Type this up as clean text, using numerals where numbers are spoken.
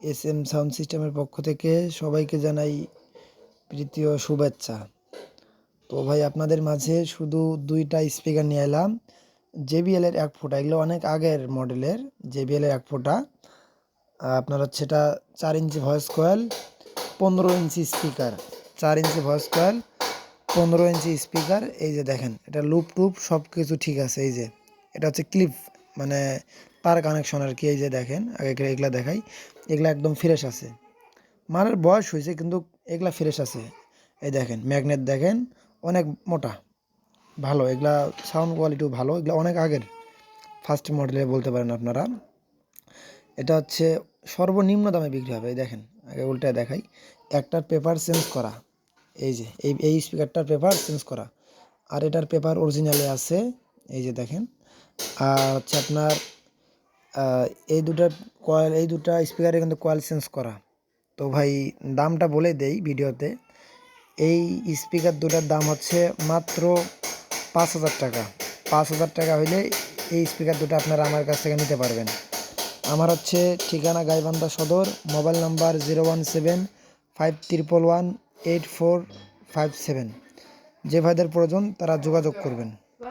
SM sound সিস্টেমের পক্ষ থেকে সবাইকে জানাই প্রীতীয় শুভেচ্ছা। তো ভাই আপনাদের মাঝে শুধু 2টা স্পিকার নিয়ে এলাম। JBL এর 1 ফোঁটা, এগুলো অনেক আগের মডেলের JBL এর 1 ফোঁটা। আপনার হচ্ছে এটা 4 inch voice coil, 15 inch speaker, 4 inch voice coil, 15 inch speaker. এই যে দেখেন, এটা লুপ টুপ সব কিছু ঠিক আছে। এই যে এটা হচ্ছে ক্লিপ, মানে তার কানেকশন আর কি। এই যে দেখেন, আগে এগুলা দেখাই, এগুলা একদম ফ্রেশ আছে। মালের বয়স হয়েছে কিন্তু এগুলা ফ্রেশ আছে। এই দেখেন ম্যাগনেট দেখেন, অনেক মোটা, ভালো। এগুলা সাউন্ড কোয়ালিটিও ভালো, এগুলা অনেক আগের ফার্স্ট মডেলের বলতে পারেন আপনারা। এটা হচ্ছে সর্বনিম্ন দামে বিক্রি হবে। এই দেখেন, আগে উল্টায় দেখাই, একটার পেপার চেঞ্জ করা। এই যে এই স্পিকারটার পেপার চেঞ্জ করা, আর এটার পেপার অরিজিনালে আছে। এই যে দেখেন। আর হচ্ছে আপনার এই দুটা কয়েল, এই দুটা স্পিকারে কিন্তু কয়েল চেঞ্জ করা। তো ভাই দামটা বলে দেই ভিডিওতে। এই স্পিকার দুটার দাম হচ্ছে মাত্র 5,000 টাকা। 5,000 টাকা হইলে এই স্পিকার দুটো আপনারা আমার কাছ থেকে নিতে পারবেন। আমার হচ্ছে ঠিকানা গাইবান্ধা সদর, মোবাইল নাম্বার 01751184557। যে ভাইদের প্রয়োজন তারা যোগাযোগ করবেন।